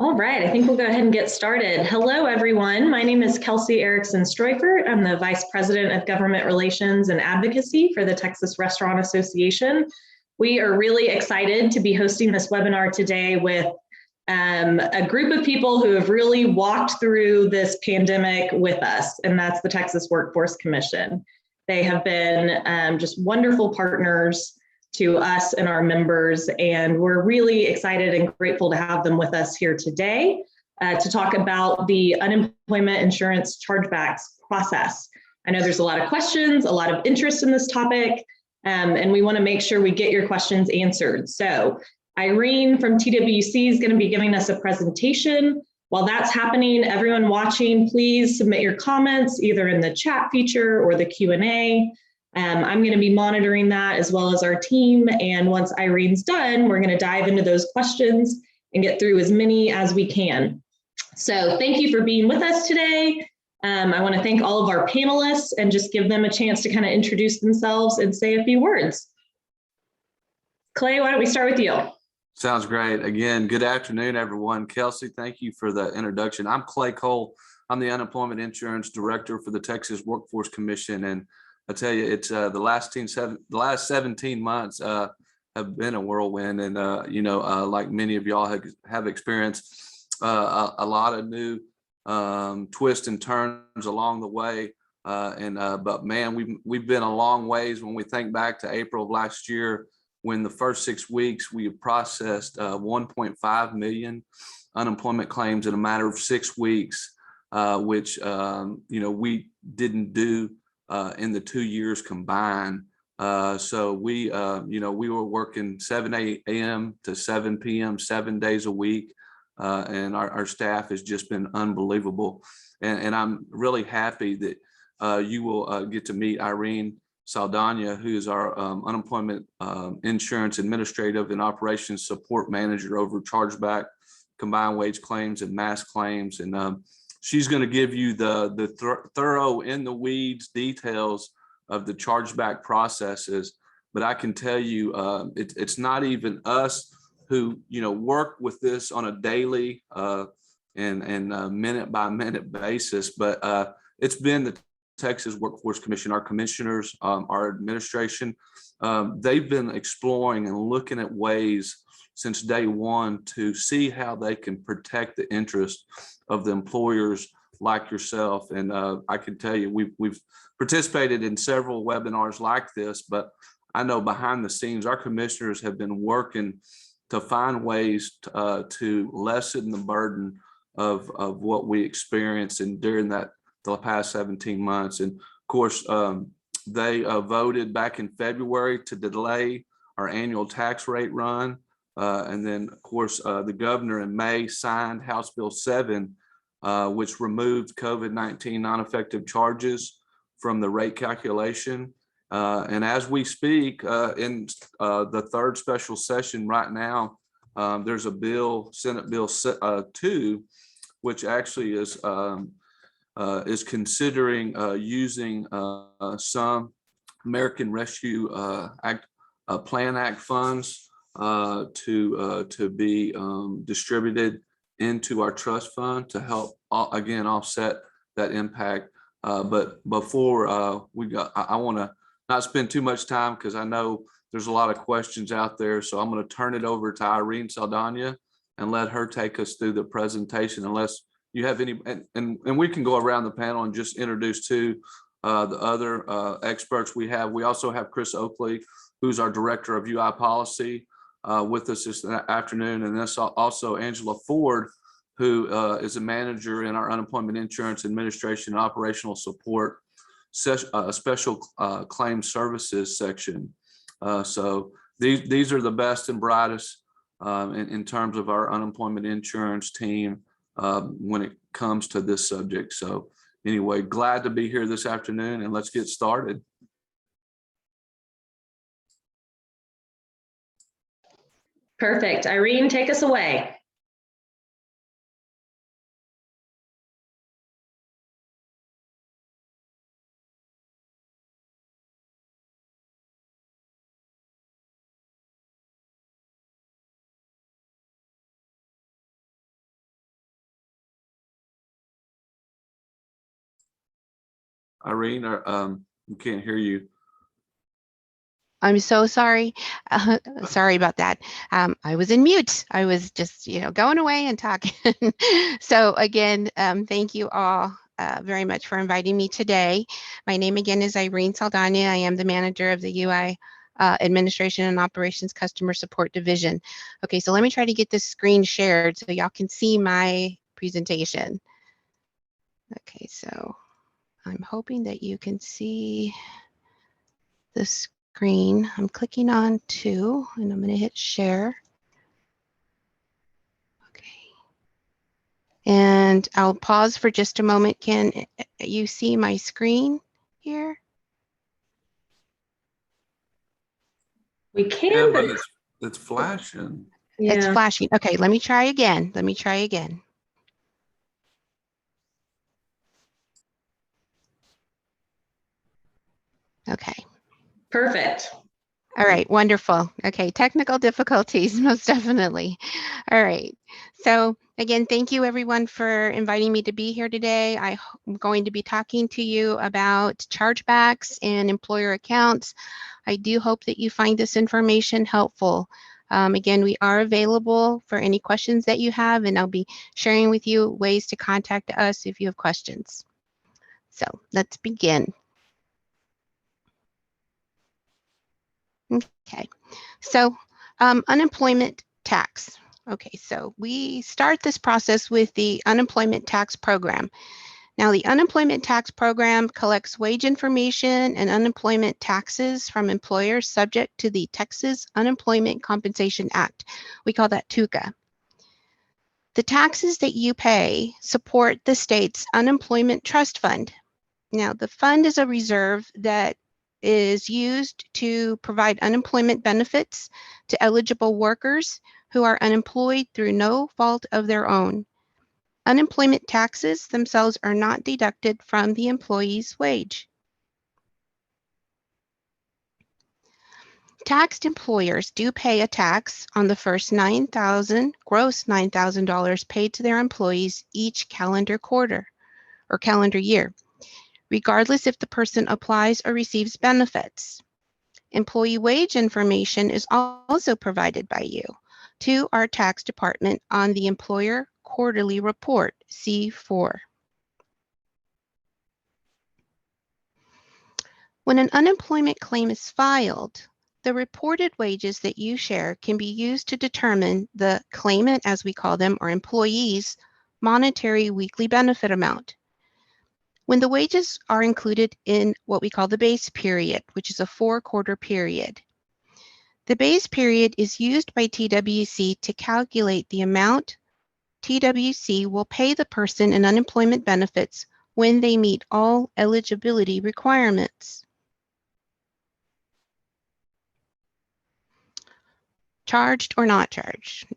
All right, I think we'll go ahead and get started. Hello, everyone. My name is Kelsey Erickson Streufert. I'm the Vice President of Government Relations and Advocacy for the Texas Restaurant Association. We are really excited to be hosting this webinar today with a group of people who have really walked through this pandemic with us, and that's the Texas Workforce Commission. They have been just wonderful partners to us and our members, and we're really excited and grateful to have them with us here today to talk about the unemployment insurance chargebacks process. I know there's a lot of questions, a lot of interest in this topic, and we want to make sure we get your questions answered. So Irene from TWC is going to be giving us a presentation. While that's happening, everyone watching, please submit your comments either in the chat feature or the Q&A. I'm going to be monitoring that as well as our team. And once Irene's done, we're going to dive into those questions and get through as many as we can. So thank you for being with us today. I want to thank all of our panelists and just give them a chance to kind of introduce themselves and say a few words. Clay, why don't we start with you? Sounds great. Again, good afternoon, everyone. Kelsey, thank you for the introduction. I'm Clay Cole. I'm the Unemployment Insurance Director for the Texas Workforce Commission. And I tell you, it's the last 17 months have been a whirlwind, and like many of y'all have experienced a lot of new twists and turns along the way. But man, we've been a long ways when we think back to April of last year, when the first 6 weeks we processed 1.5 million unemployment claims in a matter of 6 weeks, which we didn't do in the 2 years combined. So we were working 7 a.m. to 7 p.m. 7 days a week, and our staff has just been unbelievable. And I'm really happy that you will get to meet Irene Saldana, who is our unemployment insurance administrative and operations support manager over chargeback, combined wage claims, and mass claims. And she's going to give you the thorough in the weeds details of the chargeback processes. But I can tell you, it's not even us who work with this on a daily and minute by minute basis, but it's been the Texas Workforce Commission, our commissioners, our administration. They've been exploring and looking at ways since day one to see how they can protect the interest of the employers like yourself. And I can tell you, we've participated in several webinars like this, but I know behind the scenes, our commissioners have been working to find ways to lessen the burden of what we experienced during the past 17 months. And of course, they voted back in February to delay our annual tax rate run. And then, of course, the governor in May signed House Bill 7, which removed COVID-19 non-effective charges from the rate calculation. And as we speak, in the third special session right now, there's a bill, Senate Bill 2, which actually is considering using some American Rescue Plan Act funds to be distributed into our trust fund to help again offset that impact. But before I want to not spend too much time, because I know there's a lot of questions out there. So I'm going to turn it over to Irene Saldana and let her take us through the presentation, unless you have any, and we can go around the panel and just introduce the other experts we have. We also have Chris Oakley, who's our Director of UI Policy, with us this afternoon. And that's also Angela Ford, who is a manager in our Unemployment Insurance Administration and Operational Support Special Claim Services section. So these are the best and brightest in terms of our unemployment insurance team when it comes to this subject. So anyway, glad to be here this afternoon, and let's get started. Perfect. Irene, take us away. Irene, or we can't hear you. I'm so sorry. Sorry about that. I was in mute. I was just, going away and talking. So again, thank you all very much for inviting me today. My name again is Irene Saldana. I am the manager of the UI Administration and Operations Customer Support Division. Okay, so let me try to get this screen shared so y'all can see my presentation. Okay, so I'm hoping that you can see the screen. I'm clicking on two and I'm going to hit share. Okay. And I'll pause for just a moment. Can you see my screen here? We can, but it's flashing. yeah. It's flashing. Okay, let me try again. Okay. Perfect. All right, wonderful. Okay, technical difficulties, most definitely. All right, so again, thank you everyone for inviting me to be here today. I'm going to be talking to you about chargebacks and employer accounts. I do hope that you find this information helpful. Again, we are available for any questions that you have, and I'll be sharing with you ways to contact us if you have questions. So let's begin. Okay, so unemployment tax. Okay, so we start this process with the unemployment tax program. Now, the unemployment tax program collects wage information and unemployment taxes from employers subject to the Texas Unemployment Compensation Act. We call that TUCA. The taxes that you pay support the state's unemployment trust fund. Now, the fund is a reserve that is used to provide unemployment benefits to eligible workers who are unemployed through no fault of their own. Unemployment taxes themselves are not deducted from the employee's wage. Taxed employers do pay a tax on the first gross $9,000 paid to their employees each calendar quarter or calendar year, regardless if the person applies or receives benefits. Employee wage information is also provided by you to our tax department on the Employer Quarterly Report, C4. When an unemployment claim is filed, the reported wages that you share can be used to determine the claimant, as we call them, or employee's monetary weekly benefit amount. When the wages are included in what we call the base period, which is a 4-quarter period. The base period is used by TWC to calculate the amount TWC will pay the person in unemployment benefits when they meet all eligibility requirements. Charged or not charged?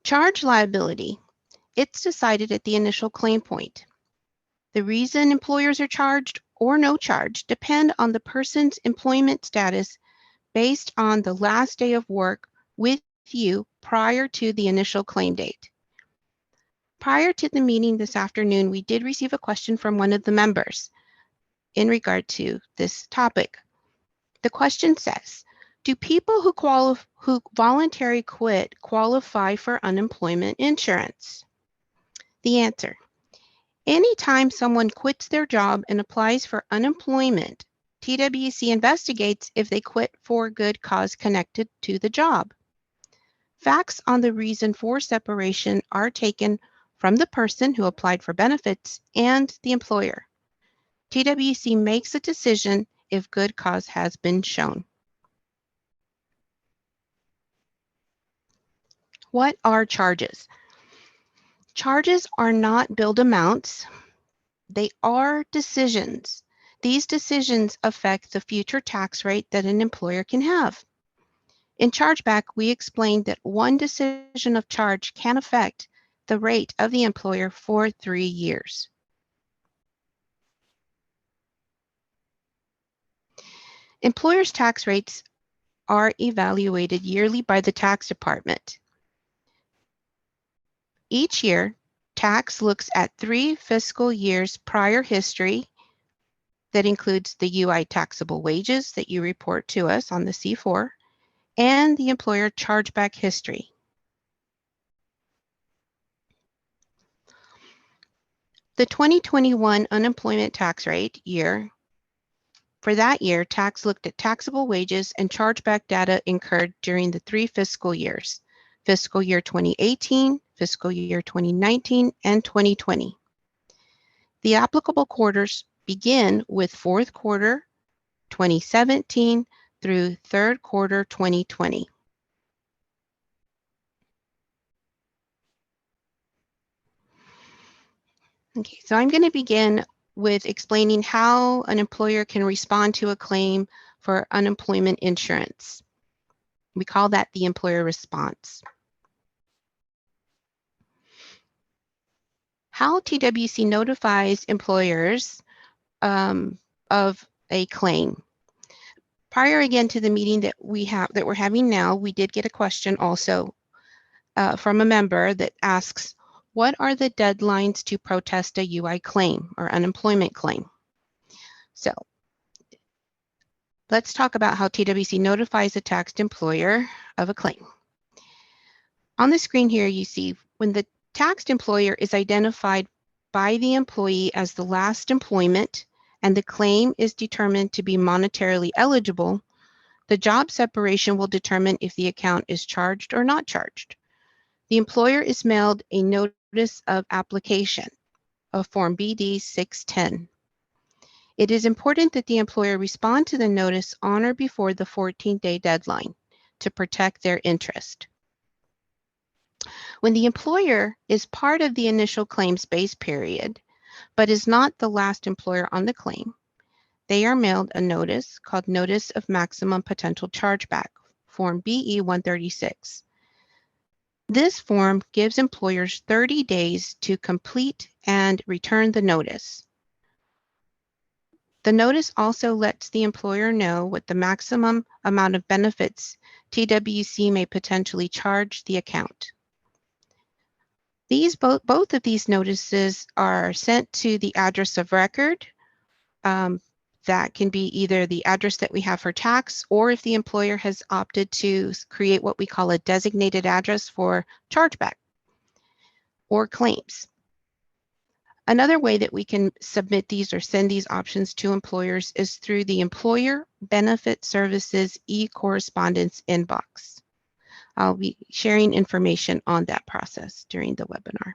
Charge liability. It's decided at the initial claim point. The reason employers are charged or no charge depend on the person's employment status based on the last day of work with you prior to the initial claim date. Prior to the meeting this afternoon, we did receive a question from one of the members in regard to this topic. The question says, do people who voluntarily quit qualify for unemployment insurance? The answer, anytime someone quits their job and applies for unemployment, TWC investigates if they quit for good cause connected to the job. Facts on the reason for separation are taken from the person who applied for benefits and the employer. TWC makes a decision if good cause has been shown. What are charges? Charges are not billed amounts. They are decisions. These decisions affect the future tax rate that an employer can have. In Chargeback, we explained that one decision of charge can affect the rate of the employer for 3 years. Employers' tax rates are evaluated yearly by the tax department. Each year, tax looks at 3 fiscal years prior history That includes the UI taxable wages that you report to us on the C4 and the employer chargeback history. The 2021 unemployment tax rate year, for that year, tax looked at taxable wages and chargeback data incurred during the 3 fiscal years, fiscal year 2018, fiscal year 2019, and 2020. The applicable quarters begin with fourth quarter 2017 through third quarter 2020. Okay, so I'm going to begin with explaining how an employer can respond to a claim for unemployment insurance. We call that the employer response. How TWC notifies employers of a claim. Prior again to the meeting that we're having now, we did get a question also from a member that asks, what are the deadlines to protest a UI claim or unemployment claim? So let's talk about how TWC notifies a taxed employer of a claim. On the screen here, you see when the taxed employer is identified by the employee as the last employment and the claim is determined to be monetarily eligible, the job separation will determine if the account is charged or not charged. The employer is mailed a notice of application of Form BD 610. It is important that the employer respond to the notice on or before the 14-day deadline to protect their interest. When the employer is part of the initial claims base period, but is not the last employer on the claim, they are mailed a notice called Notice of Maximum Potential Chargeback, Form BE 136. This form gives employers 30 days to complete and return the notice. The notice also lets the employer know what the maximum amount of benefits TWC may potentially charge the account. Both of these notices are sent to the address of record. That can be either the address that we have for tax, or if the employer has opted to create what we call a designated address for chargeback or claims. Another way that we can submit these or send these options to employers is through the Employer Benefit Services e-correspondence inbox. I'll be sharing information on that process during the webinar.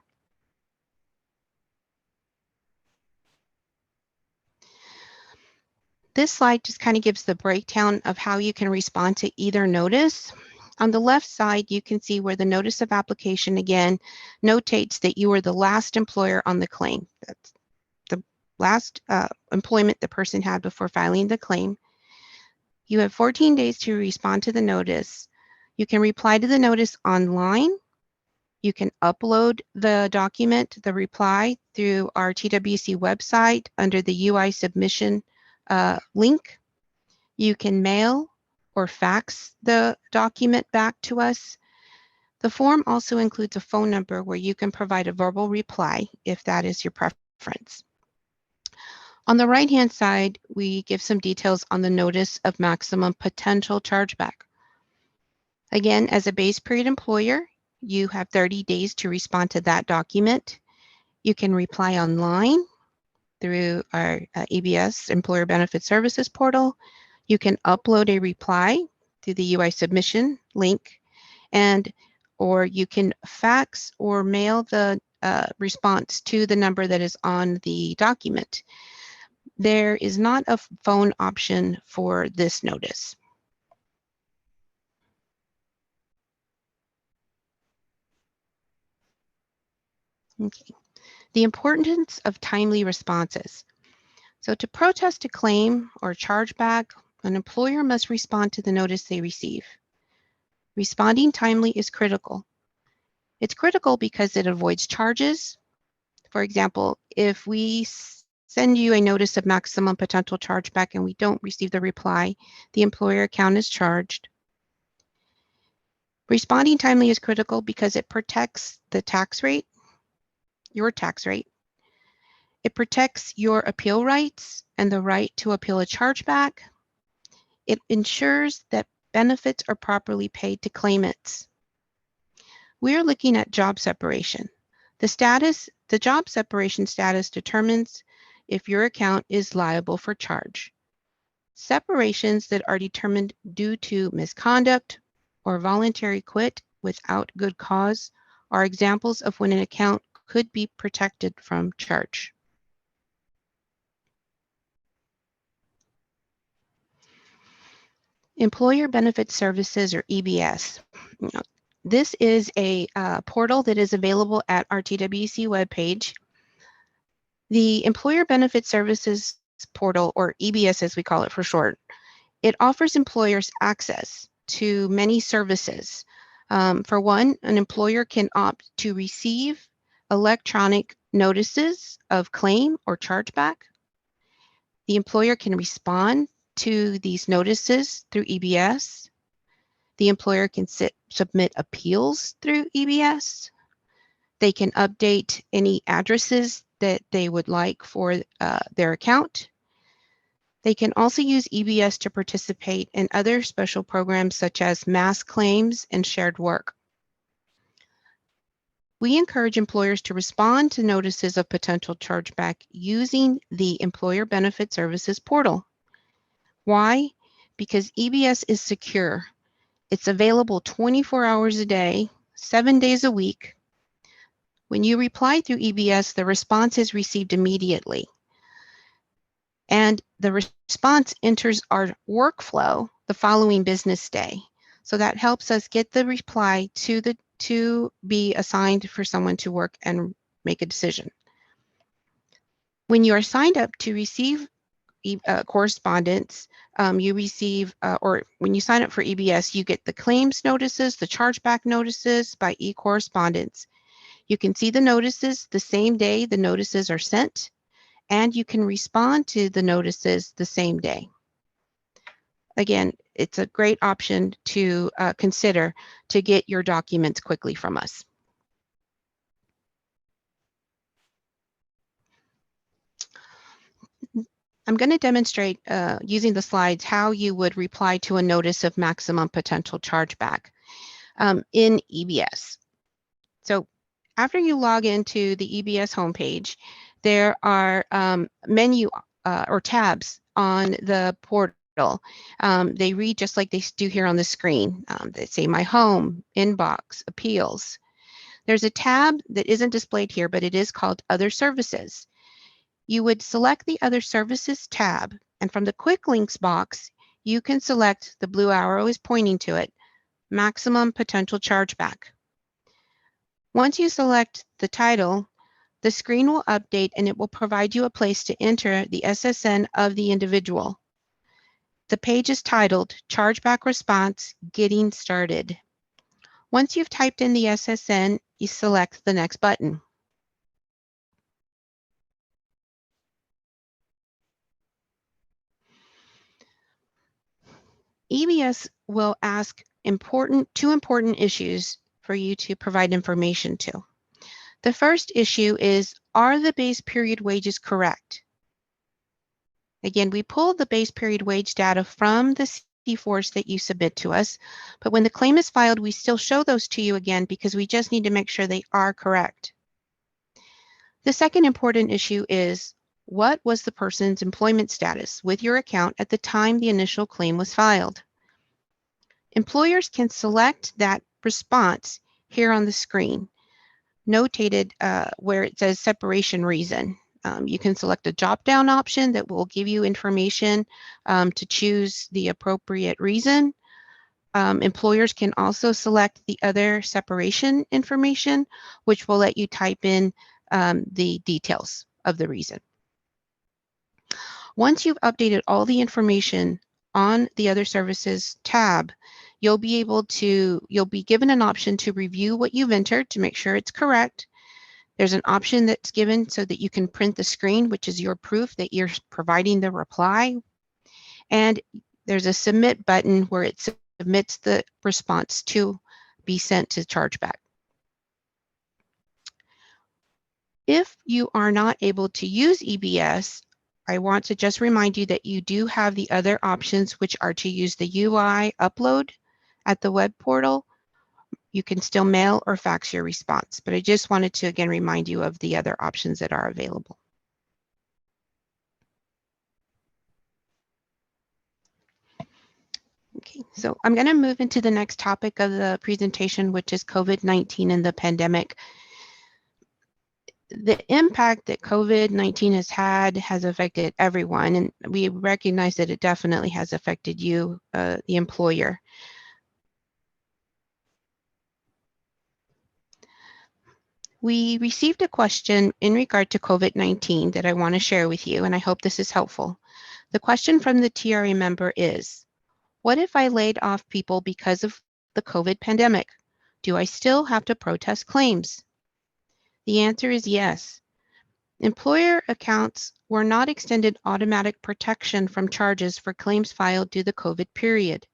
This slide just kind of gives the breakdown of how you can respond to either notice. On the left side, you can see where the notice of application again notates that you are the last employer on the claim. That's the last employment the person had before filing the claim. You have 14 days to respond to the notice. You can reply to the notice online. You can upload the document, the reply, through our TWC website under the UI submission link. You can mail or fax the document back to us. The form also includes a phone number where you can provide a verbal reply if that is your preference. On the right-hand side, we give some details on the Notice of Maximum Potential Chargeback. Again, as a base period employer, you have 30 days to respond to that document. You can reply online through our EBS Employer Benefit Services portal. You can upload a reply through the UI submission link, or you can fax or mail the response to the number that is on the document. There is not a phone option for this notice. Okay. The importance of timely responses. So to protest a claim or chargeback, an employer must respond to the notice they receive. Responding timely is critical. It's critical because it avoids charges. For example, if we send you a notice of maximum potential chargeback and we don't receive the reply, the employer account is charged. Responding timely is critical because it protects the tax rate, your tax rate, It protects your appeal rights and the right to appeal a chargeback. It ensures that benefits are properly paid to claimants. We are looking at job separation. The job separation status determines if your account is liable for charge. Separations that are determined due to misconduct or voluntary quit without good cause are examples of when an account could be protected from charge. Employer Benefit Services, or EBS. This is a portal that is available at our TWC webpage. The Employer Benefit Services portal, or EBS as we call it for short, it offers employers access to many services. For one, an employer can opt to receive electronic notices of claim or chargeback. The employer can respond to these notices through EBS. The employer can submit appeals through EBS. They can update any addresses that they would like for their account. They can also use EBS to participate in other special programs such as mass claims and shared work. We encourage employers to respond to notices of potential chargeback using the Employer Benefit Services portal. Why? Because EBS is secure. It's available 24 hours a day, 7 days a week. When you reply through EBS, the response is received immediately. And the response enters our workflow the following business day. So that helps us get the reply to be assigned for someone to work and make a decision. When you are signed up to receive correspondence, you receive, or when you sign up for EBS, you get the claims notices, the chargeback notices by e-correspondence. You can see the notices the same day the notices are sent, and you can respond to the notices the same day. Again, it's a great option to consider to get your documents quickly from us. I'm going to demonstrate using the slides how you would reply to a notice of maximum potential chargeback in EBS. So after you log into the EBS homepage, there are menu or tabs on the portal. They read just like they do here on the screen. They say My Home, Inbox, Appeals. There's a tab that isn't displayed here, but it is called Other Services. You would select the Other Services tab, and from the Quick Links box, you can select, the blue arrow is pointing to it, Maximum Potential Chargeback. Once you select the title, the screen will update and it will provide you a place to enter the SSN of the individual. The page is titled Chargeback Response Getting Started. Once you've typed in the SSN, you select the next button. EBS will ask two important issues for you to provide information to. The first issue is, are the base period wages correct? Again, we pulled the base period wage data from the C4s that you submit to us, but when the claim is filed, we still show those to you again because we just need to make sure they are correct. The second important issue is, what was the person's employment status with your account at the time the initial claim was filed? Employers can select that response here on the screen, notated where it says separation reason. You can select a drop-down option that will give you information to choose the appropriate reason. Employers can also select the other separation information, which will let you type in the details of the reason. Once you've updated all the information on the Other Services tab, you'll be given an option to review what you've entered to make sure it's correct. There's an option that's given so that you can print the screen, which is your proof that you're providing the reply. And there's a submit button where it submits the response to be sent to Chargeback. If you are not able to use EBS, I want to just remind you that you do have the other options, which are to use the UI upload at the web portal. You can still mail or fax your response, but I just wanted to again remind you of the other options that are available. Okay, so I'm going to move into the next topic of the presentation, which is COVID-19 and the pandemic. The impact that COVID-19 has had has affected everyone, and we recognize that it definitely has affected you, the employer. We received a question in regard to COVID-19 that I want to share with you, and I hope this is helpful. The question from the TRA member is, what if I laid off people because of the COVID pandemic? Do I still have to protest claims? The answer is yes. Employer accounts were not extended automatic protection from charges for claims filed due to the COVID period.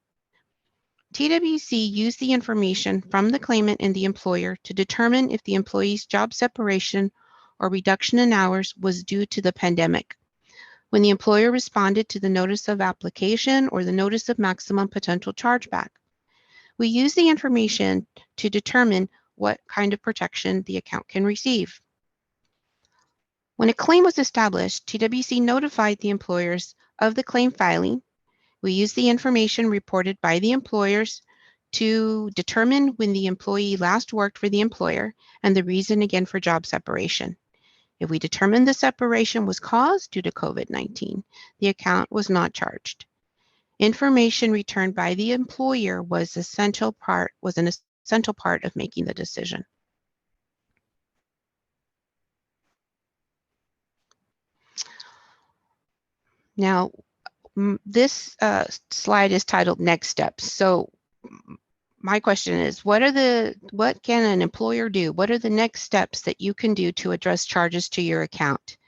TWC used the information from the claimant and the employer to determine if the employee's job separation or reduction in hours was due to the pandemic. When the employer responded to the notice of application or the notice of maximum potential chargeback, we use the information to determine what kind of protection the account can receive. When a claim was established, TWC notified the employers of the claim filing. We use the information reported by the employers to determine when the employee last worked for the employer and the reason again for job separation. If we determined the separation was caused due to COVID-19, the account was not charged. Information returned by the employer was an essential part of making the decision. Now, this slide is titled Next Steps. So my question is, what can an employer do? What are the next steps that you can do to address charges to your account?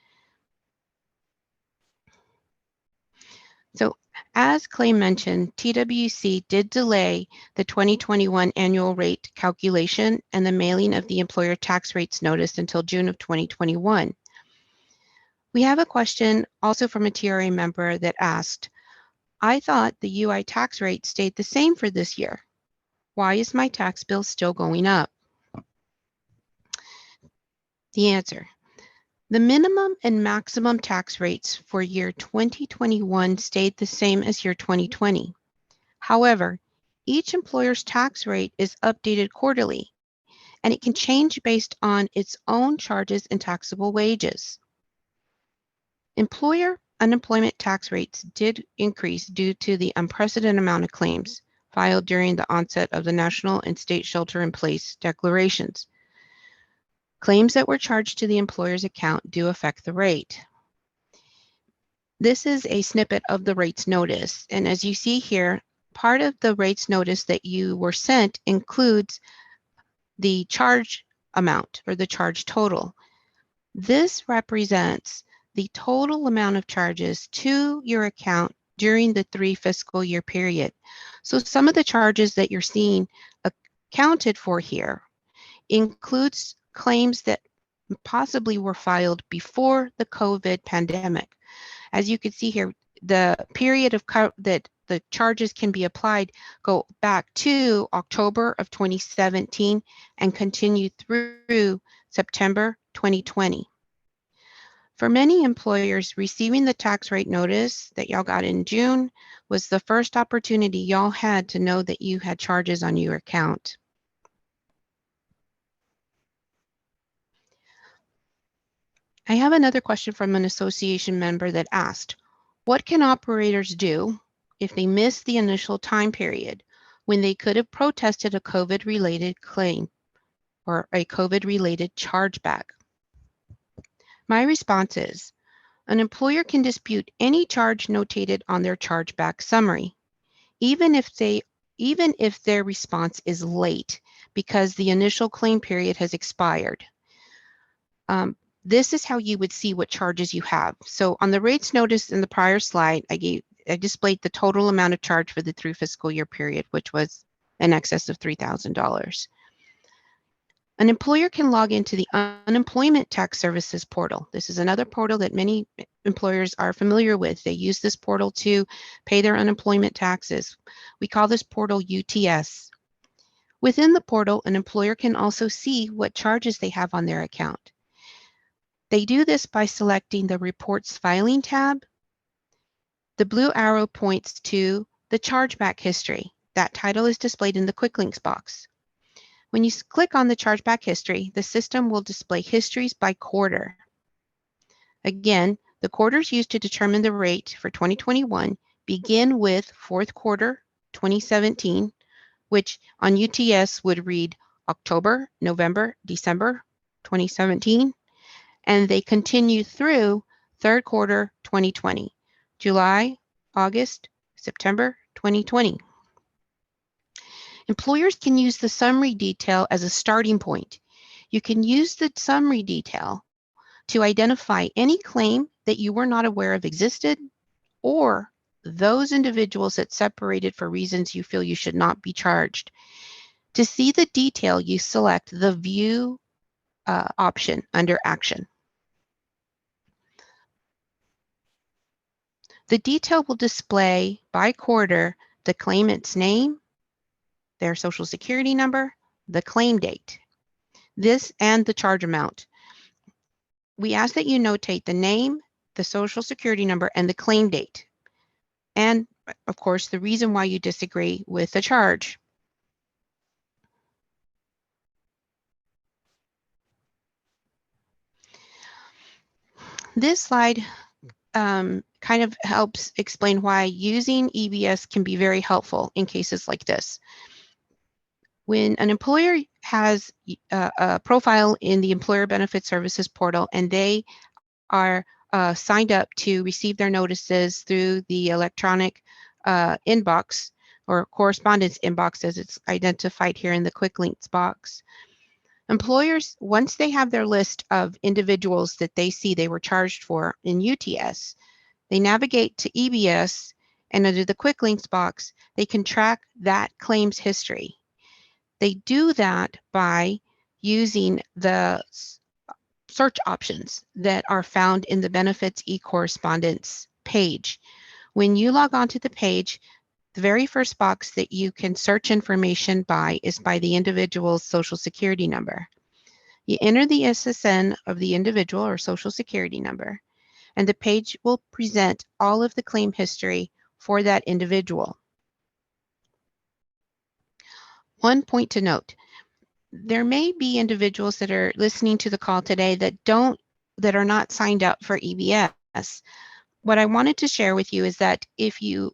So as Clay mentioned, TWC did delay the 2021 annual rate calculation and the mailing of the employer tax rates notice until June of 2021. We have a question also from a TRA member that asked, I thought the UI tax rate stayed the same for this year. Why is my tax bill still going up? The answer, the minimum and maximum tax rates for year 2021 stayed the same as year 2020. However, each employer's tax rate is updated quarterly, and it can change based on its own charges and taxable wages. Employer unemployment tax rates did increase due to the unprecedented amount of claims filed during the onset of the national and state shelter-in-place declarations. Claims that were charged to the employer's account do affect the rate. This is a snippet of the rates notice, and as you see here, part of the rates notice that you were sent includes the charge amount or the charge total. This represents the total amount of charges to your account during the 3 fiscal year period. So some of the charges that you're seeing accounted for here includes claims that possibly were filed before the COVID pandemic. As you can see here, the period of that the charges can be applied go back to October of 2017 and continue through September 2020. For many employers, receiving the tax rate notice that y'all got in June was the first opportunity y'all had to know that you had charges on your account. I have another question from an association member that asked, what can operators do if they miss the initial time period when they could have protested a COVID-related claim or a COVID-related chargeback? My response is, an employer can dispute any charge notated on their chargeback summary, even if their response is late because the initial claim period has expired. This is how you would see what charges you have. So on the rates notice in the prior slide, I displayed the total amount of charge for the 3 fiscal year period, which was in excess of $3,000. An employer can log into the Unemployment Tax Services portal. This is another portal that many employers are familiar with. They use this portal to pay their unemployment taxes. We call this portal UTS. Within the portal, an employer can also see what charges they have on their account. They do this by selecting the Reports Filing tab. The blue arrow points to the Chargeback History. That title is displayed in the Quick Links box. When you click on the Chargeback History, the system will display histories by quarter. Again, the quarters used to determine the rate for 2021 begin with fourth quarter 2017, which on UTS would read October, November, December 2017, and they continue through third quarter 2020, July, August, September 2020. Employers can use the summary detail as a starting point. You can use the summary detail to identify any claim that you were not aware of existed, or those individuals that separated for reasons you feel you should not be charged. To see the detail, you select the View option under Action. The detail will display by quarter the claimant's name, their social security number, the claim date, this and the charge amount. We ask that you notate the name, the social security number, and the claim date. And of course, the reason why you disagree with the charge. This slide kind of helps explain why using EBS can be very helpful in cases like this. When an employer has a profile in the Employer Benefit Services portal and they are signed up to receive their notices through the electronic inbox or correspondence inbox as it's identified here in the Quick Links box, employers, once they have their list of individuals that they see they were charged for in UTS, they navigate to EBS, and under the Quick Links box, they can track that claim's history. They do that by using the search options that are found in the Benefits e-Correspondence page. When you log on to the page, the very first box that you can search information by is by the individual's social security number. You enter the SSN of the individual or social security number, and the page will present all of the claim history for that individual. One point to note, there may be individuals that are listening to the call today that are not signed up for EBS. What I wanted to share with you is that if you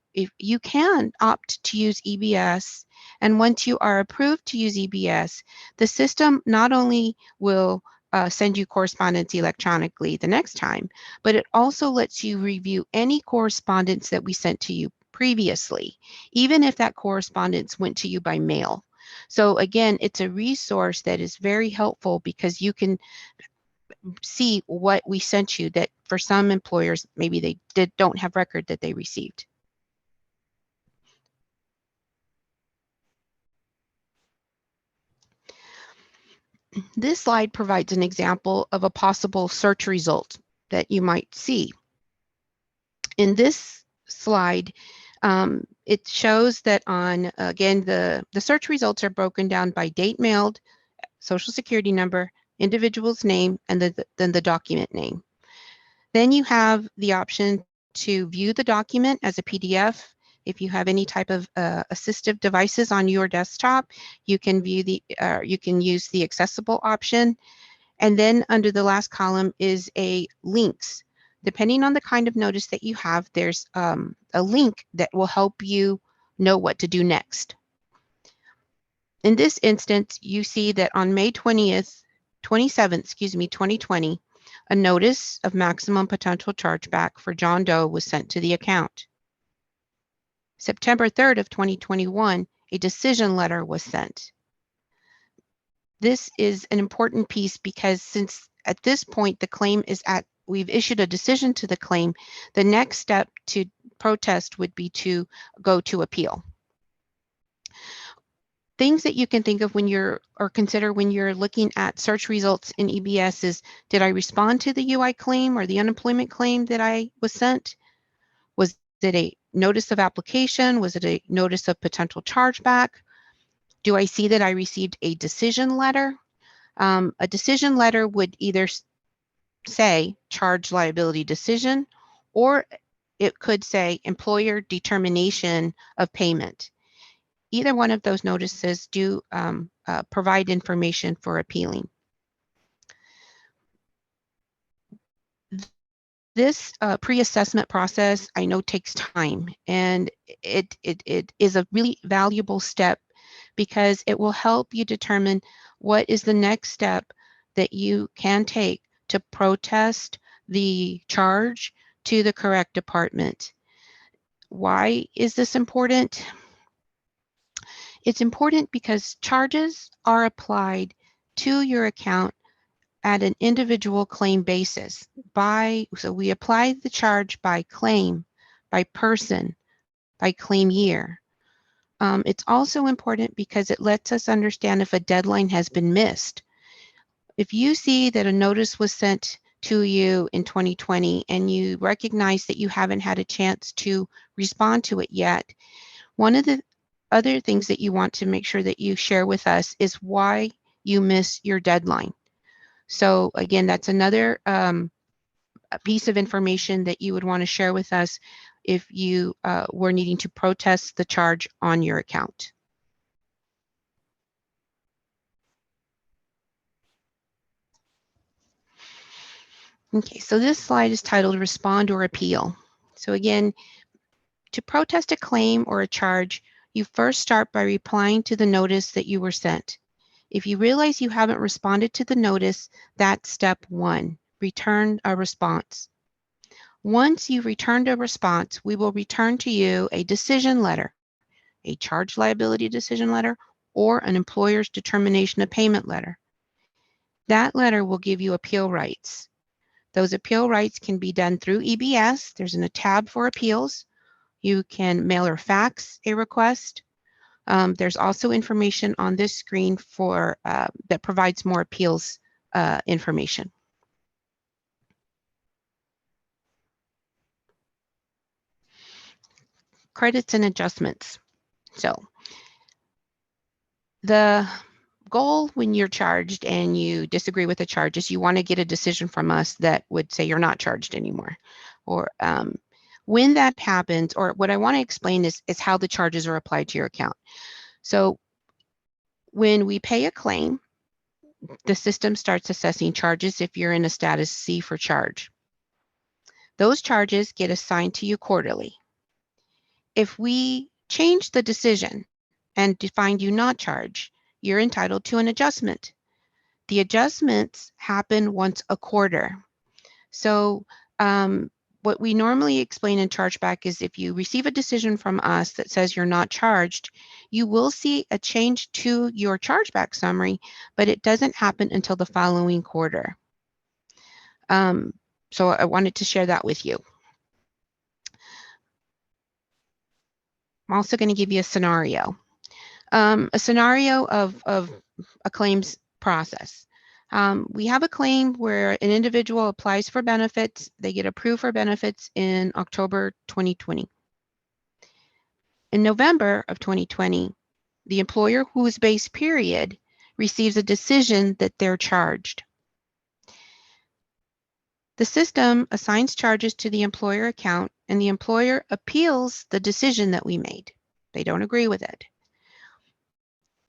can opt to use EBS, and once you are approved to use EBS, the system not only will send you correspondence electronically the next time, but it also lets you review any correspondence that we sent to you previously, even if that correspondence went to you by mail. So again, it's a resource that is very helpful because you can see what we sent you that for some employers, maybe they don't have record that they received. This slide provides an example of a possible search result that you might see. In this slide, it shows that on, again, the search results are broken down by date mailed, social security number, individual's name, and then the document name. Then you have the option to view the document as a PDF. If you have any type of assistive devices on your desktop, you can view you can use the accessible option. And then under the last column is a links. Depending on the kind of notice that you have, there's a link that will help you know what to do next. In this instance, you see that on May 27th, 2020, a notice of maximum potential chargeback for John Doe was sent to the account. September 3rd of 2021, a decision letter was sent. This is an important piece because since at this point the claim is we've issued a decision to the claim, the next step to protest would be to go to appeal. Things that you can think of when you're, or consider when you're looking at search results in EBS is, did I respond to the UI claim or the unemployment claim that I was sent? Was it a notice of application? Was it a notice of potential chargeback? Do I see that I received a decision letter? A decision letter would either say charge liability decision, or it could say employer determination of payment. Either one of those notices do provide information for appealing. This pre-assessment process, I know, takes time, and it is a really valuable step because it will help you determine what is the next step that you can take to protest the charge to the correct department. Why is this important? It's important because charges are applied to your account at an individual claim basis. So we apply the charge by claim, by person, by claim year. It's also important because it lets us understand if a deadline has been missed. If you see that a notice was sent to you in 2020 and you recognize that you haven't had a chance to respond to it yet, one of the other things that you want to make sure that you share with us is why you miss your deadline. So again, that's another piece of information that you would want to share with us if you were needing to protest the charge on your account. Okay, so this slide is titled Respond or Appeal. So again, to protest a claim or a charge, you first start by replying to the notice that you were sent. If you realize you haven't responded to the notice, that's step one, return a response. Once you've returned a response, we will return to you a decision letter, a charge liability decision letter, or an employer's determination of payment letter. That letter will give you appeal rights. Those appeal rights can be done through EBS. There's a tab for appeals. You can mail or fax a request. There's also information on this screen for that provides more appeals information. Credits and adjustments. So the goal when you're charged and you disagree with the charge is you want to get a decision from us that would say you're not charged anymore. Or when that happens, or what I want to explain is how the charges are applied to your account. So when we pay a claim, the system starts assessing charges if you're in a status C for charge. Those charges get assigned to you quarterly. If we change the decision and find you not charged, you're entitled to an adjustment. The adjustments happen once a quarter. So what we normally explain in Chargeback is if you receive a decision from us that says you're not charged, you will see a change to your chargeback summary, but it doesn't happen until the following quarter. So I wanted to share that with you. I'm also going to give you a scenario. A scenario of a claims process. We have a claim where an individual applies for benefits. They get approved for benefits in October 2020. In November of 2020, the employer whose base period receives a decision that they're charged. The system assigns charges to the employer account, and the employer appeals the decision that we made. They don't agree with it.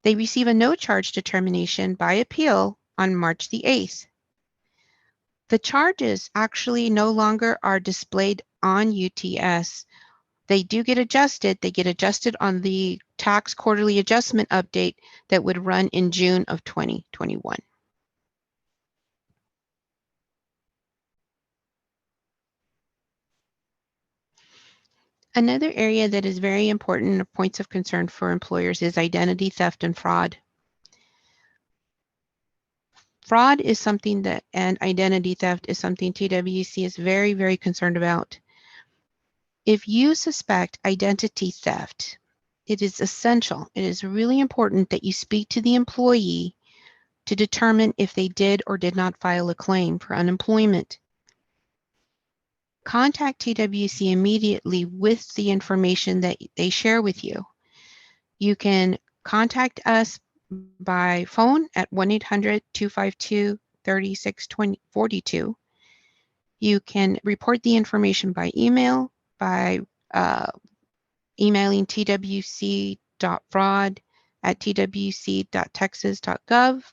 They receive a no charge determination by appeal on March the 8th. The charges actually no longer are displayed on UTS. They do get adjusted. They get adjusted on the tax quarterly adjustment update that would run in June of 2021. Another area that is very important of points of concern for employers is identity theft and fraud. Fraud is something that, and identity theft is something TWC is very, very concerned about. If you suspect identity theft, it is essential. It is really important that you speak to the employee to determine if they did or did not file a claim for unemployment. Contact TWC immediately with the information that they share with you. You can contact us by phone at 1-800-252-3642. You can report the information by email by emailing twc.fraud@twc.texas.gov.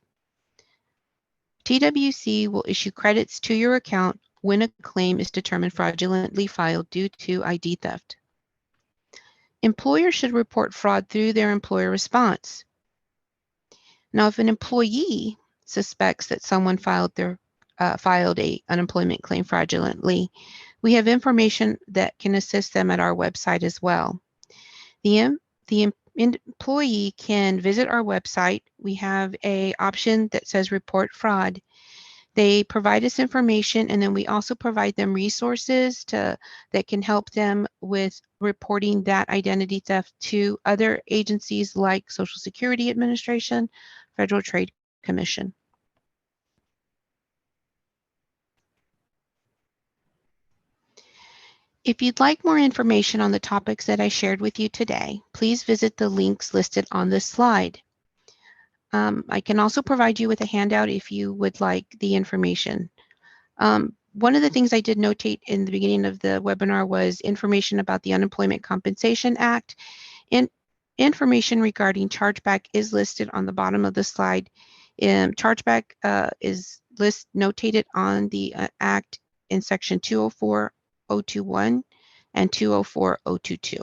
TWC will issue credits to your account when a claim is determined fraudulently filed due to ID theft. Employers should report fraud through their employer response. Now, if an employee suspects that someone filed a unemployment claim fraudulently, we have information that can assist them at our website as well. The employee can visit our website. We have an option that says report fraud. They provide us information, and then we also provide them resources that can help them with reporting that identity theft to other agencies like Social Security Administration, Federal Trade Commission. If you'd like more information on the topics that I shared with you today, please visit the links listed on this slide. I can also provide you with a handout if you would like the information. One of the things I did notate in the beginning of the webinar was information about the Unemployment Compensation Act. And information regarding chargeback is listed on the bottom of the slide. Chargeback is notated on the Act in Section 204.021 and 204.022.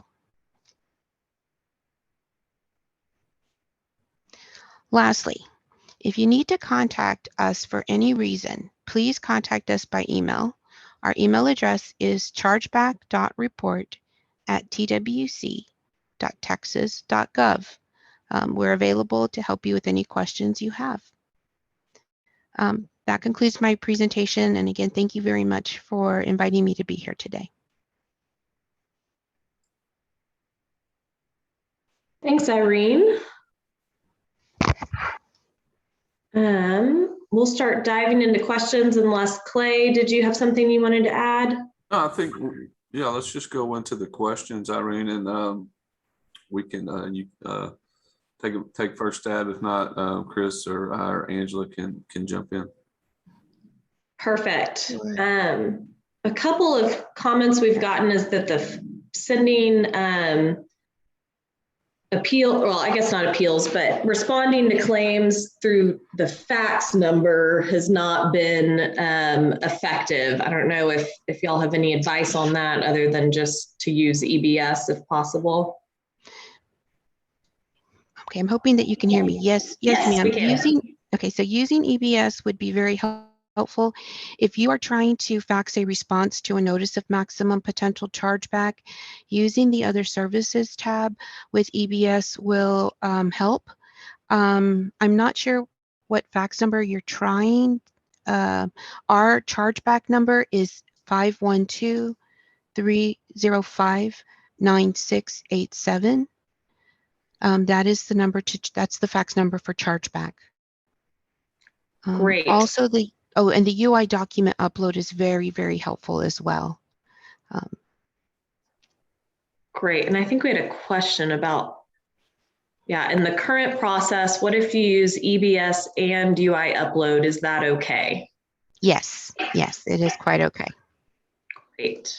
Lastly, if you need to contact us for any reason, please contact us by email. Our email address is chargeback.report@twc.texas.gov. We're available to help you with any questions you have. That concludes my presentation. And again, thank you very much for inviting me to be here today. Thanks, Irene. We'll start diving into questions unless Clay, did you have something you wanted to add? No, I think, yeah, let's just go into the questions, Irene, and we can take first stab. If not, Chris or Angela can jump in. Perfect. A couple of comments we've gotten is that the sending responding to claims through the fax number has not been effective. I don't know if y'all have any advice on that other than just to use EBS if possible. Okay, I'm hoping that you can hear me. Yes, ma'am. Using EBS would be very helpful. If you are trying to fax a response to a notice of maximum potential chargeback, using the other services tab with EBS will help. I'm not sure what fax number you're trying. Our chargeback number is 512-305-9687. That is the number that's the fax number for chargeback. Great. Also and the UI document upload is very, very helpful as well. Great. And I think we had a question about, in the current process, what if you use EBS and UI upload? Is that okay? Yes, it is quite okay. Great.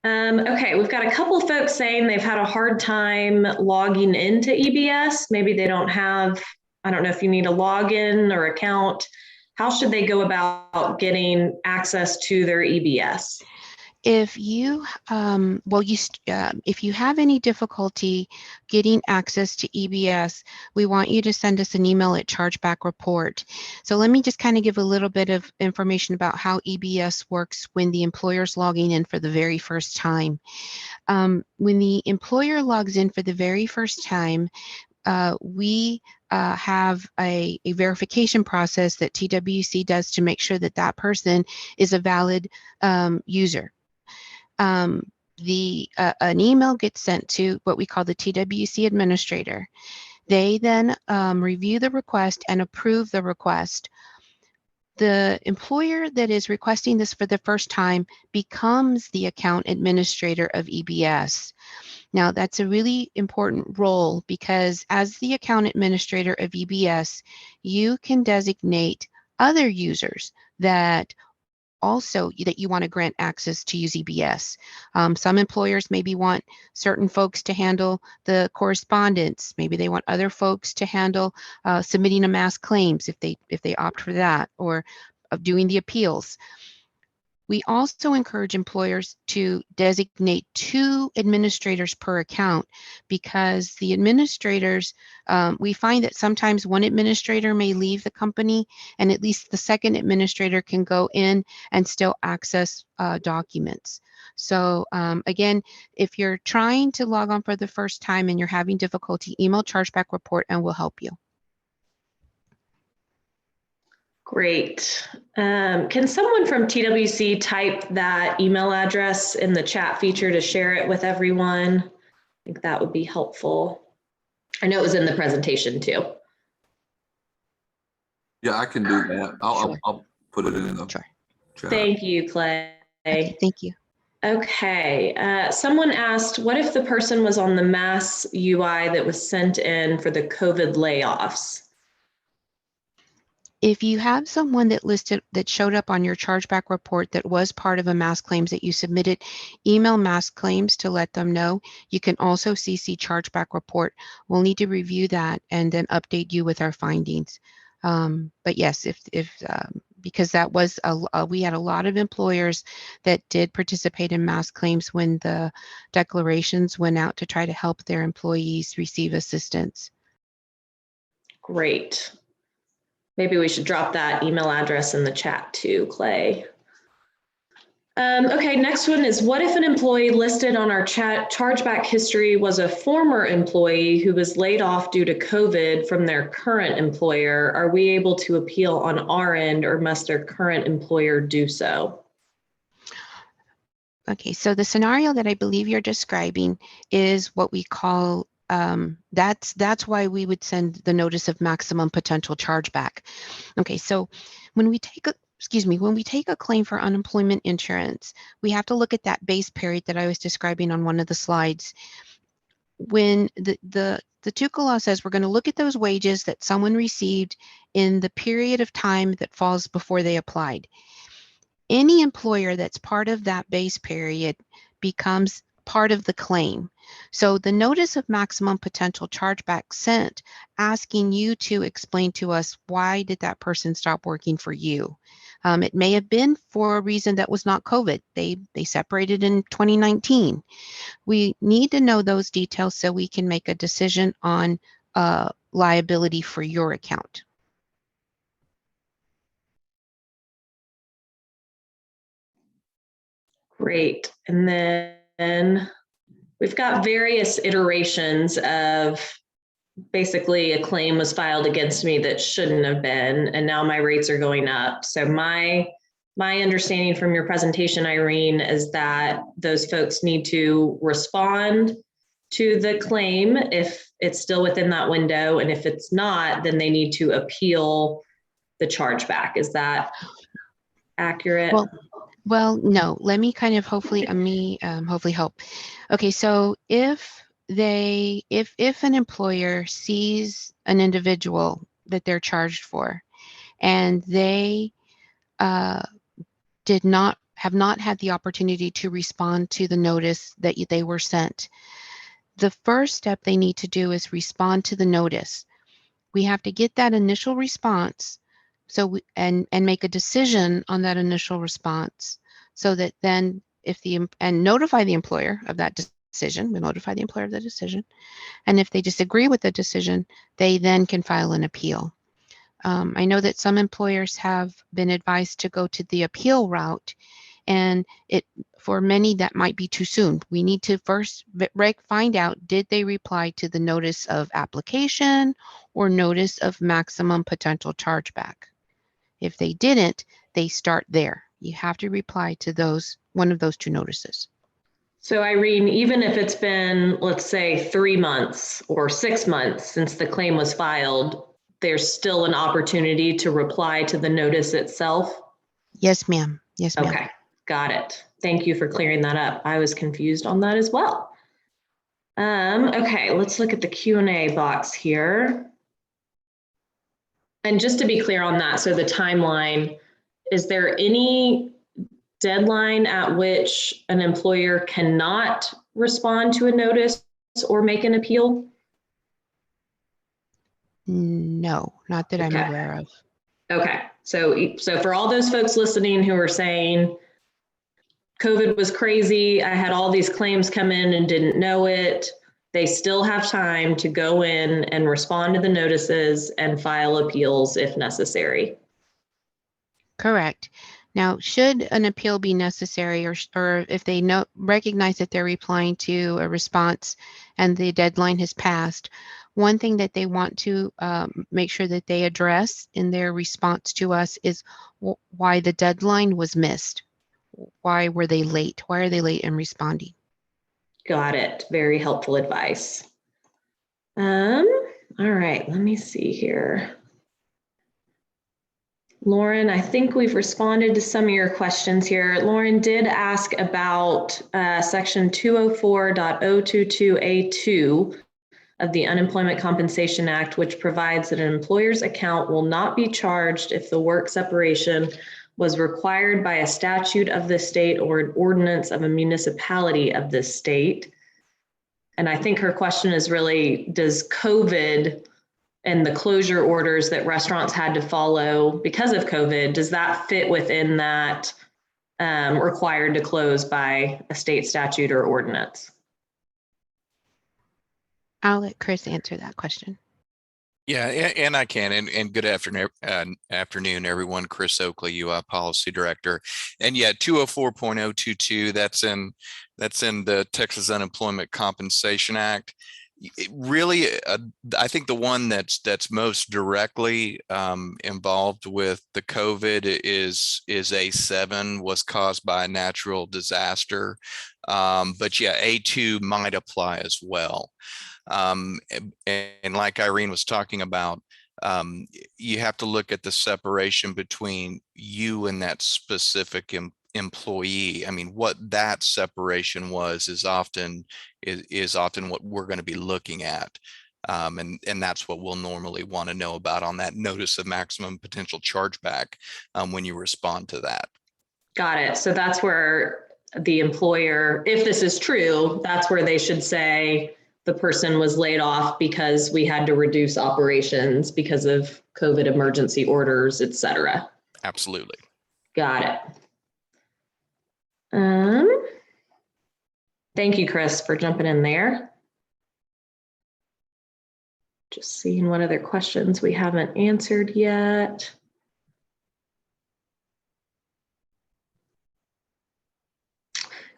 Okay, we've got a couple of folks saying they've had a hard time logging into EBS. Maybe they don't have, I don't know if you need a login or account. How should they go about getting access to their EBS? If you if you have any difficulty getting access to EBS, we want you to send us an email at Chargeback Report. So let me just kind of give a little bit of information about how EBS works when the employer's logging in for the very first time. When the employer logs in for the very first time, we have a verification process that TWC does to make sure that that person is a valid user. an email gets sent to what we call the TWC administrator. They then review the request and approve the request. The employer that is requesting this for the first time becomes the account administrator of EBS. Now, that's a really important role because as the account administrator of EBS, you can designate other users that you want to grant access to use EBS. Some employers maybe want certain folks to handle the correspondence. Maybe they want other folks to handle submitting a mass claims if they opt for that, or doing the appeals. We also encourage employers to designate 2 administrators per account because the administrators, we find that sometimes one administrator may leave the company and at least the second administrator can go in and still access documents. So again, if you're trying to log on for the first time and you're having difficulty, email Chargeback Report and we'll help you. Great. Can someone from TWC type that email address in the chat feature to share it with everyone? I think that would be helpful. I know it was in the presentation too. Yeah, I can do that. I'll put it in the chat. Thank you, Clay. Okay, thank you. Okay. Someone asked, what if the person was on the mass UI that was sent in for the COVID layoffs? If you have someone that showed up on your chargeback report that was part of a mass claims that you submitted, email mass claims to let them know. You can also CC chargeback report. We'll need to review that and then update you with our findings. But yes, because that was we had a lot of employers that did participate in mass claims when the declarations went out to try to help their employees receive assistance. Great. Maybe we should drop that email address in the chat too, Clay. Okay, next one is, what if an employee listed on our chargeback history was a former employee who was laid off due to COVID from their current employer? Are we able to appeal on our end, or must their current employer do so? Okay, so the scenario that I believe you're describing is what we call that's why we would send the notice of maximum potential chargeback. Okay, so when we take a claim for unemployment insurance, we have to look at that base period that I was describing on one of the slides. When the TWC law says we're going to look at those wages that someone received in the period of time that falls before they applied. Any employer that's part of that base period becomes part of the claim. So the notice of maximum potential chargeback sent asking you to explain to us, why did that person stop working for you? It may have been for a reason that was not COVID. They separated in 2019. We need to know those details so we can make a decision on liability for your account. Great. And then we've got various iterations of basically a claim was filed against me that shouldn't have been, and now my rates are going up. So my understanding from your presentation, Irene, is that those folks need to respond to the claim if it's still within that window, and if it's not, then they need to appeal the chargeback. Is that accurate? Well, no. Let me kind of hopefully help. Okay, so if an employer sees an individual that they're charged for, and they have not had the opportunity to respond to the notice that they were sent, the first step they need to do is respond to the notice. We have to get that initial response, and make a decision on that initial response, so that then and notify the employer of that decision. We notify the employer of the decision, and if they disagree with the decision, they then can file an appeal. I know that some employers have been advised to go to the appeal route, and for many that might be too soon. We need to first find out, did they reply to the notice of application or notice of maximum potential chargeback? If they didn't, they start there. You have to reply to one of those two notices. So Irene, even if it's been, let's say, 3 months or 6 months since the claim was filed, there's still an opportunity to reply to the notice itself? Yes, ma'am. Yes, ma'am. Okay, got it. Thank you for clearing that up. I was confused on that as well. Okay, let's look at the Q&A box here. And just to be clear on that, so the timeline, is there any deadline at which an employer cannot respond to a notice or make an appeal? No, not that I'm Okay. aware of. Okay, so for all those folks listening who are saying, COVID was crazy, I had all these claims come in and didn't know it, they still have time to go in and respond to the notices and file appeals if necessary. Correct. Now, should an appeal be necessary, or if they recognize that they're replying to a response and the deadline has passed, one thing that they want to make sure that they address in their response to us is why the deadline was missed. Why were they late? Why are they late in responding? Got it. Very helpful advice. All right, let me see here. Lauren, I think we've responded to some of your questions here. Lauren did ask about section 204.022A2 of the Unemployment Compensation Act, which provides that an employer's account will not be charged if the work separation was required by a statute of the state or an ordinance of a municipality of this state. And I think her question is really, does COVID and the closure orders that restaurants had to follow because of COVID, does that fit within that required to close by a state statute or ordinance? I'll let Chris answer that question. Yeah, and I can. And good afternoon, everyone. Chris Oakley, UI Policy Director. And yeah, 204.022, that's in the Texas Unemployment Compensation Act. Really, I think the one that's most directly involved with the COVID is A7, was caused by a natural disaster. But yeah, A2 might apply as well. And like Irene was talking about, you have to look at the separation between you and that specific employee. I mean, what that separation was is often what we're going to be looking at. And that's what we'll normally want to know about on that notice of maximum potential chargeback when you respond to that. Got it. So that's where the employer, if this is true, that's where they should say the person was laid off because we had to reduce operations because of COVID emergency orders, et cetera. Absolutely. Got it. Thank you, Chris, for jumping in there. Just seeing what other questions we haven't answered yet.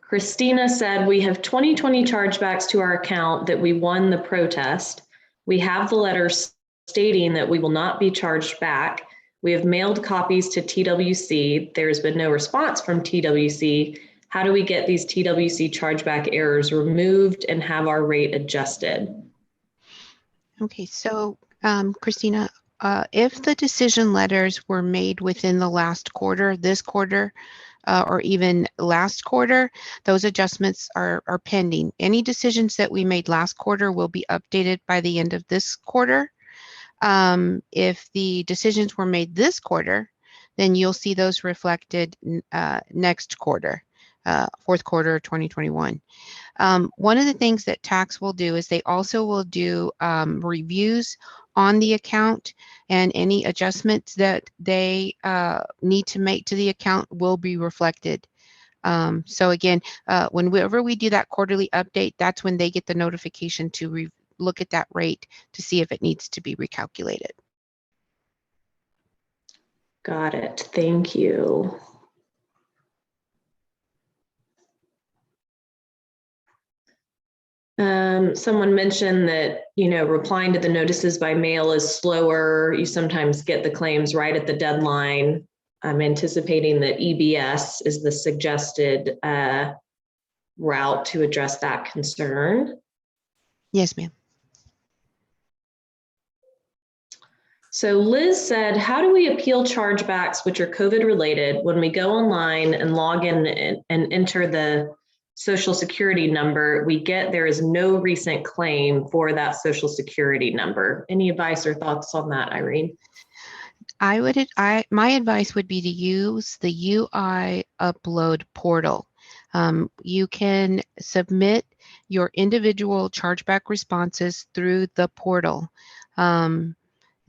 Christina said, we have 2020 chargebacks to our account that we won the protest. We have the letters stating that we will not be charged back. We have mailed copies to TWC. There's been no response from TWC. How do we get these TWC chargeback errors removed and have our rate adjusted? Okay, so Christina, if the decision letters were made within the last quarter, this quarter, or even last quarter, those adjustments are pending. Any decisions that we made last quarter will be updated by the end of this quarter. If the decisions were made this quarter, then you'll see those reflected next quarter, fourth quarter 2021. One of the things that tax will do is they also will do reviews on the account, and any adjustments that they need to make to the account will be reflected. So again, whenever we do that quarterly update, that's when they get the notification to look at that rate to see if it needs to be recalculated. Got it. Thank you. Someone mentioned that, replying to the notices by mail is slower. You sometimes get the claims right at the deadline. I'm anticipating that EBS is the suggested route to address that concern. Yes, ma'am. So Liz said, how do we appeal chargebacks, which are COVID related, when we go online and log in and enter the Social Security number, we get there is no recent claim for that Social Security number. Any advice or thoughts on that, Irene? My advice would be to use the UI upload portal. You can submit your individual chargeback responses through the portal.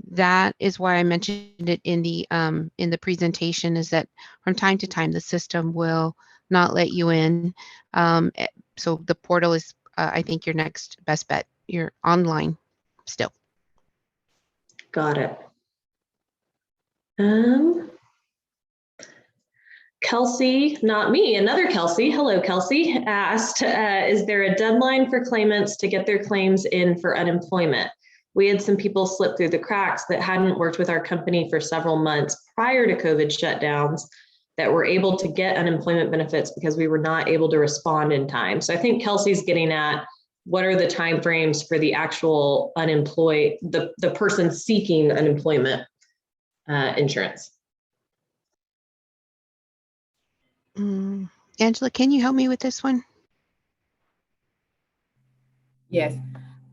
That is why I mentioned it in the presentation, is that from time to time the system will not let you in. So the portal is, I think, your next best bet. You're online still. Got it. Kelsey, not me, another Kelsey, hello Kelsey, asked, is there a deadline for claimants to get their claims in for unemployment? We had some people slip through the cracks that hadn't worked with our company for several months prior to COVID shutdowns that were able to get unemployment benefits because we were not able to respond in time. So I think Kelsey's getting at, what are the timeframes for the actual unemployed, the person seeking unemployment insurance? Angela, can you help me with this one? Yes.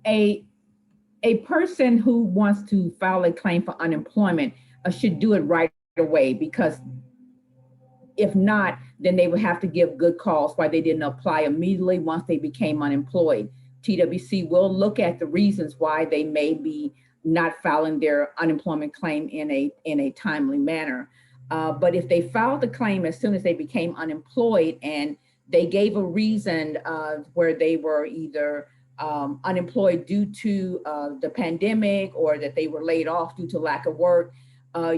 A person who wants to file a claim for unemployment should do it right away, because if not, then they would have to give good cause why they didn't apply immediately once they became unemployed. TWC will look at the reasons why they may be not filing their unemployment claim in a timely manner. But if they filed the claim as soon as they became unemployed and they gave a reason where they were either unemployed due to the pandemic, or that they were laid off due to lack of work,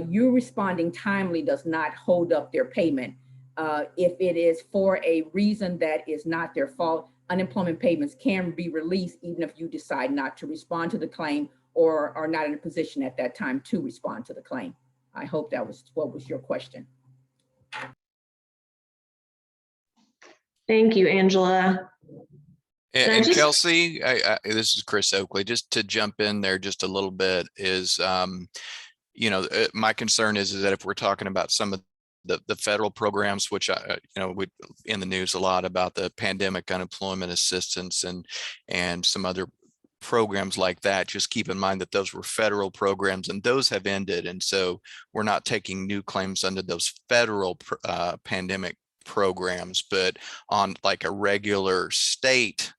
you responding timely does not hold up their payment. If it is for a reason that is not their fault, unemployment payments can be released even if you decide not to respond to the claim or are not in a position at that time to respond to the claim. I hope that was what was your question. Thank you, Angela. And Kelsey, this is Chris Oakley. Just to jump in there just a little bit is, my concern is that if we're talking about some of the federal programs, which we in the news a lot about the pandemic unemployment assistance and some other programs like that, just keep in mind that those were federal programs and those have ended. And so we're not taking new claims under those federal pandemic programs, but on like a regular state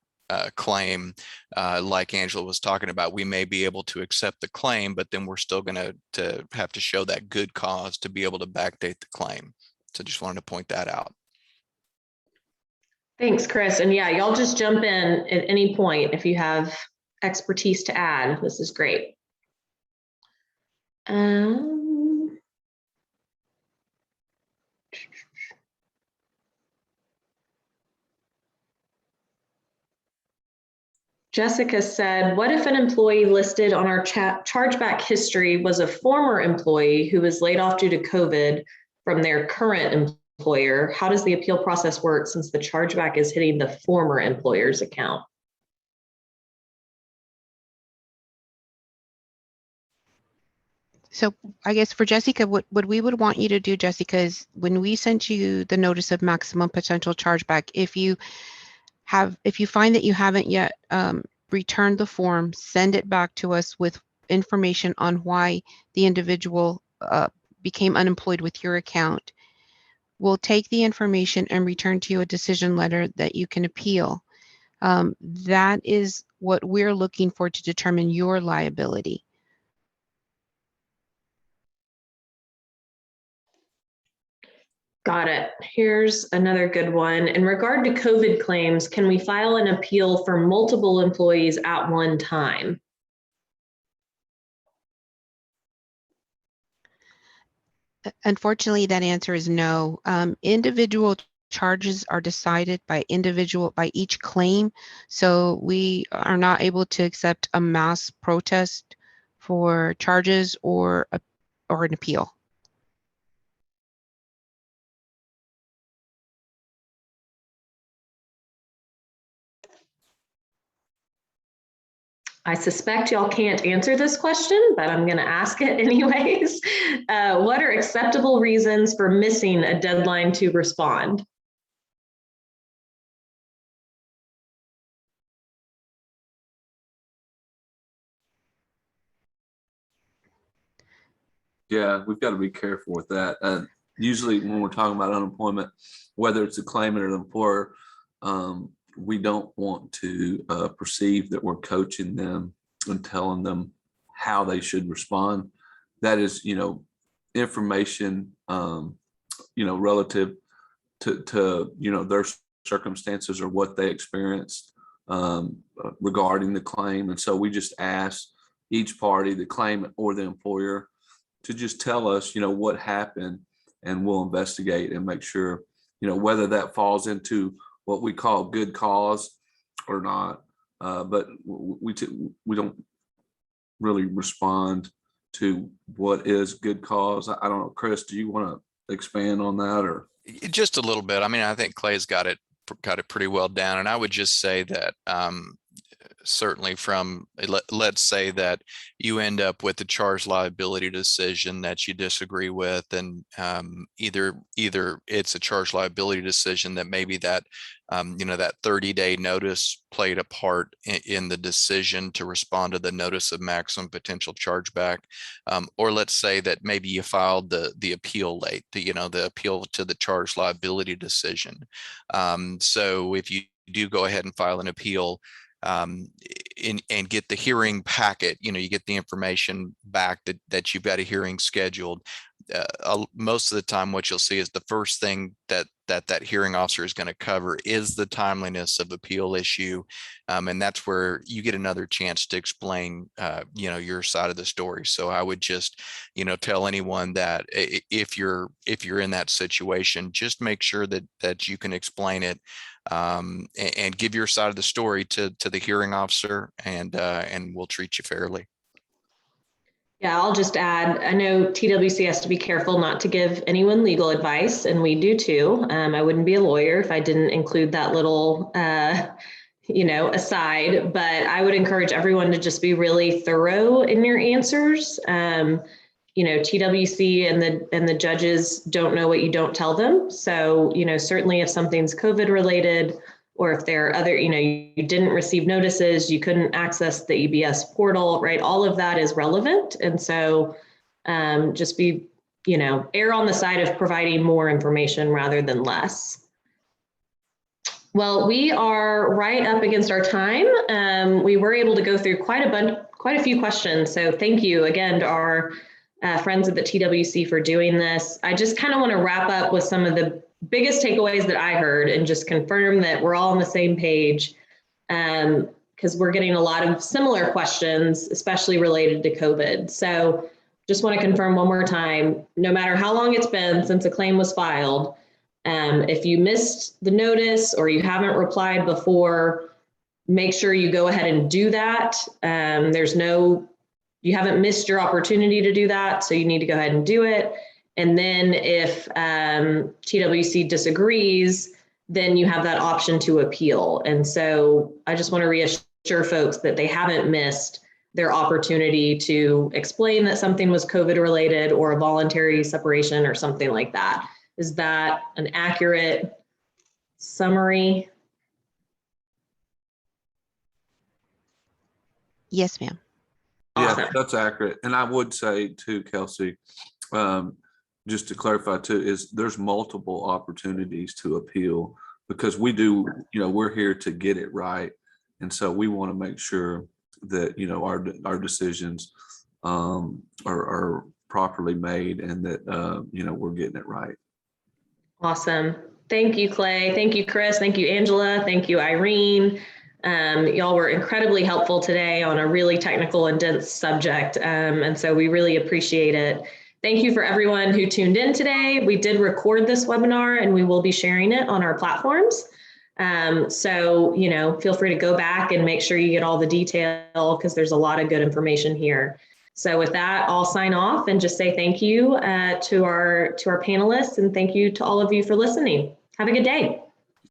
claim, like Angela was talking about, we may be able to accept the claim, but then we're still going to have to show that good cause to be able to backdate the claim. So just wanted to point that out. Thanks, Chris. And yeah, y'all just jump in at any point if you have expertise to add. This is great. Jessica said, what if an employee listed on our chargeback history was a former employee who was laid off due to COVID from their current employer? How does the appeal process work since the chargeback is hitting the former employer's account? So I guess for Jessica, what we would want you to do, Jessica, is when we sent you the notice of maximum potential chargeback, if you find that you haven't yet returned the form, send it back to us with information on why the individual became unemployed with your account. We'll take the information and return to you a decision letter that you can appeal. That is what we're looking for to determine your liability. Got it. Here's another good one. In regard to COVID claims, can we file an appeal for multiple employees at one time? Unfortunately, that answer is no. Individual charges are decided by each claim. So we are not able to accept a mass protest for charges or an appeal. I suspect y'all can't answer this question, but I'm going to ask it anyways. What are acceptable reasons for missing a deadline to respond? Yeah, we've got to be careful with that. Usually when we're talking about unemployment, whether it's a claimant or the employer, we don't want to perceive that we're coaching them and telling them how they should respond. That is, information, relative to their circumstances or what they experienced regarding the claim. And so we just ask each party, the claimant or the employer, to just tell us, what happened, and we'll investigate and make sure, whether that falls into what we call good cause or not. But we don't really respond to what is good cause. I don't know, Chris, do you want to expand on that? Or just a little bit? I mean, I think Clay's got it pretty well down, and I would just say that certainly from, let's say that you end up with a charge liability decision that you disagree with, and either it's a charge liability decision that maybe that that 30-day notice played a part in the decision to respond to the notice of maximum potential chargeback, or let's say that maybe you filed the appeal late, the appeal to the charge liability decision. So if you do go ahead and file an appeal, and get the hearing packet, you get the information back that you've got a hearing scheduled. Most of the time what you'll see is the first thing that hearing officer is going to cover is the timeliness of appeal issue, and that's where you get another chance to explain your side of the story. So I would just tell anyone that if you're in that situation, just make sure that you can explain it and give your side of the story to the hearing officer, and we'll treat you fairly. Yeah, I'll just add, I know TWC has to be careful not to give anyone legal advice, and we do too. I wouldn't be a lawyer if I didn't include that little, aside, but I would encourage everyone to just be really thorough in your answers. TWC and the judges don't know what you don't tell them. So, certainly if something's COVID related, or if there are other, you didn't receive notices, you couldn't access the EBS portal, right? All of that is relevant. And so just be, err on the side of providing more information rather than less. Well, we are right up against our time. We were able to go through quite a few questions. So thank you again to our friends at the TWC for doing this. I just kind of want to wrap up with some of the biggest takeaways that I heard and just confirm that we're all on the same page, because we're getting a lot of similar questions, especially related to COVID. So just want to confirm one more time, no matter how long it's been since a claim was filed, if you missed the notice or you haven't replied before, make sure you go ahead and do that. You haven't missed your opportunity to do that, so you need to go ahead and do it. And then if TWC disagrees, then you have that option to appeal. And so I just want to reassure folks that they haven't missed their opportunity to explain that something was COVID related or a voluntary separation or something like that. Is that an accurate summary? Yes, ma'am. Yeah, Awesome. that's accurate. And I would say too, Kelsey, just to clarify too, is there's multiple opportunities to appeal, because we do, we're here to get it right. And so we want to make sure that, our decisions are properly made, and that, we're getting it right. Awesome. Thank you, Clay. Thank you, Chris. Thank you, Angela. Thank you, Irene. Y'all were incredibly helpful today on a really technical and dense subject. And so we really appreciate it. Thank you for everyone who tuned in today. We did record this webinar and we will be sharing it on our platforms. So, feel free to go back and make sure you get all the detail, because there's a lot of good information here. So with that, I'll sign off and just say thank you to our panelists, and thank you to all of you for listening. Have a good day.